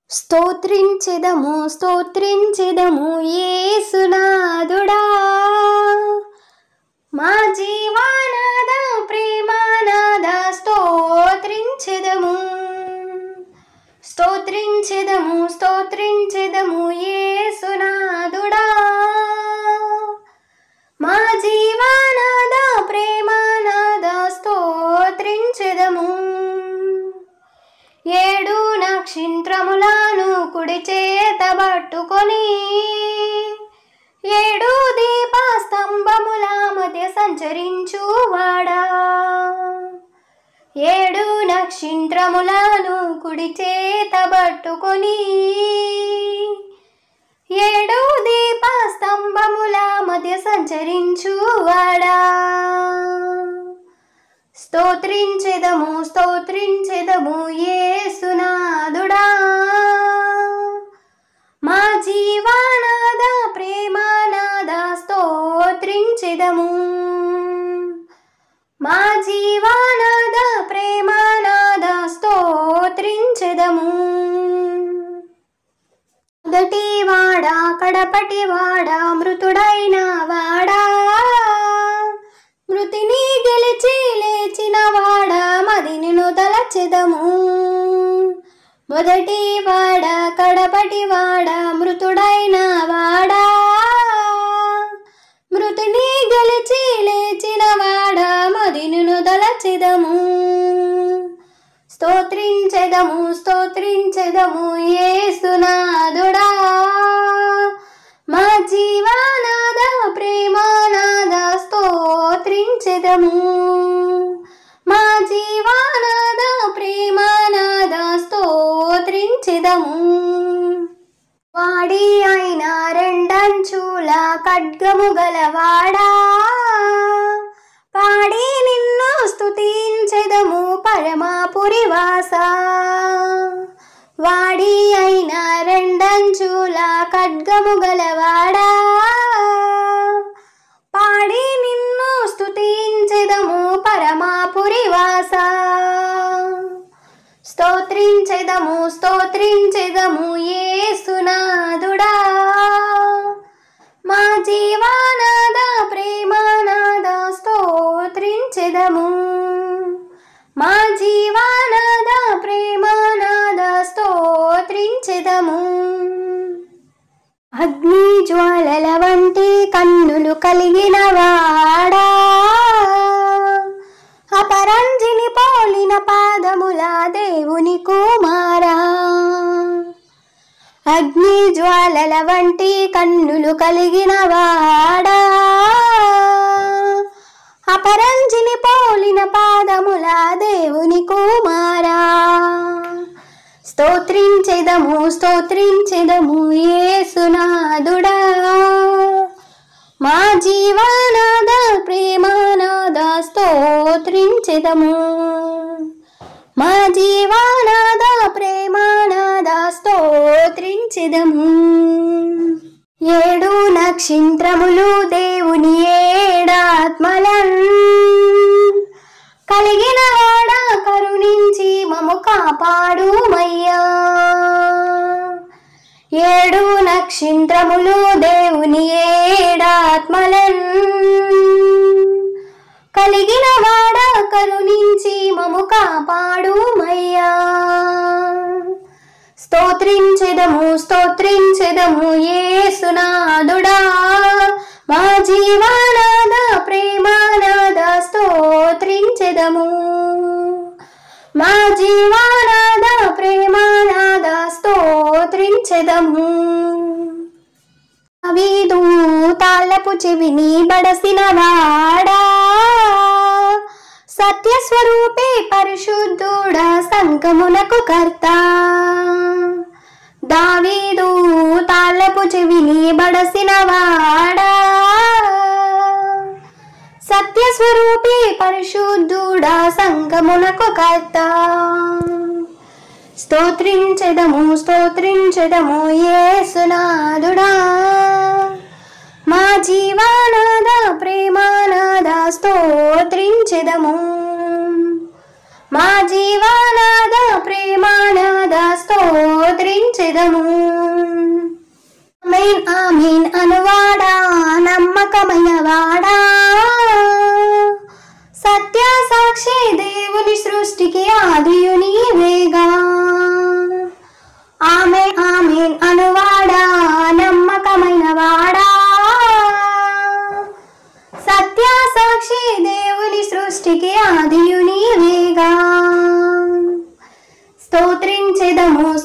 స్తోత్రించెదము స్తోత్రించెదము యేసునాథుడా, మా జీవానాద ప్రేమానాద స్తోత్రించెదము స్తోత్రించెదము స్తోత్రించెదము యేసునాథుడా, మా జీవానాద ప్రేమానాద స్తోత్రించెదము. ఏడు నక్షత్రములను కుడి చేత పట్టుకొని ఏడు దీపస్తంభముల మధ్య సంచరించువాడా, ఏడు నక్షత్రములను కుడి చేత పట్టుకొని ఏడు దీపస్తంభముల మధ్య సంచరించువాడా, స్తోత్రించెదము స్తోత్రించెదము యేసునాథుడా, మా జీవానాద ప్రేమానాద స్తోత్రించెదము మా జీవానాద ప్రేమానాద స్తోత్రించెదము. మొదటి వాడా కడపటి వాడా మృతుడైన వాడా, మృతిని గెలిచి లేచిన వాడా మది నిన్ను తలచెదము. మొదటి వాడా కడపటి వాడా మృతుడైన వాడా, మృతిని గెలిచి లేచిన వాడా మది నిన్ను తలచెదము. స్తోత్రించెదము స్తోత్రించెదము యేసునాథుడా, మా జీవానాద ప్రేమానాద స్తోత్రించెదము మా జీవానాద ప్రేమానాద స్తోత్రించెదము. వాడి అయిన రెండంచుల ఖడ్గము గలవాడా, పాడి నిన్ను స్తుతించెదము పరమపురివాస. వాడి అయిన రెండంచుల ఖడ్గము గలవాడా, పాడి నిన్ను స్తుతించెదము పరమపురివాస. స్తోత్రించెదము స్తోత్రించెదము యేసునాథుడా, మా జీవానాద ప్రేమానాద స్తోత్రించెదము మా జీవానాద ప్రేమానాద స్తోత్రించెదము. అగ్ని జ్వాలల వంటి కన్నులు కలిగిన వాడా, అపరంజిని పోలిన పాదముల దేవుని కుమారా. అగ్ని జ్వాలల వంటి కన్నులు కలిగిన వాడా, అపరంజిని పోలిన పాదముల దేవుని కుమారా. స్తోత్రించెదము స్తోత్రించెదము యేసునాథుడా, మా జీవానాద ప్రేమానాద స్తోత్రించెదము మా జీవానాద ప్రేమానాద స్తోత్రించెదము. ఏడు నక్షత్రములు దేవుని ఏడాత్మలన్ కలిగిన వాడా, కరుణించి మము కాపాడుమయ్యా. ఏడు నక్షత్రములు దేవుని ఏడాత్మలన్ కలిగిన వాడా, కరుణించి మము కాపాడుమయ్యా. స్తోత్రించెదము స్తోత్రించెదము యేసునాథుడా, మా జీవానాద ప్రేమానాద స్తోత్రించెదము మా జీవానాద ప్రేమానాద స్తోత్రించెదము. దావీదు తాళపు చెవిని బడసిన వాడా, సత్యస్వరూపే పరిశుద్ధుడా సంగమునకు కర్త. దావీదు తాళపు చెవిని బడసిన వాడా, సత్యస్వరూపే పరిశుద్ధుడా సంగమునకు కర్త. స్తోత్రించెదము స్తోత్రించెదము యేసునాథుడా, మా జీవానాద ప్రేమానాద స్తోత్రించెదము మా జీవానాద ప్రేమానాద స్తోత్రించెదము. ఆమేన్ ఆమేన్ అనువాడా నమ్మకమైన వాడా, సత్య సాక్షి దేవుని సృష్టికి ఆదియు నీవేగా. ఆమేన్ ఆమేన్ అనువాడా నమ్మకమైన వాడా, సత్య సాక్షి దేవుని సృష్టికి ఆదియు నీవేగా. స్తోత్రించెదము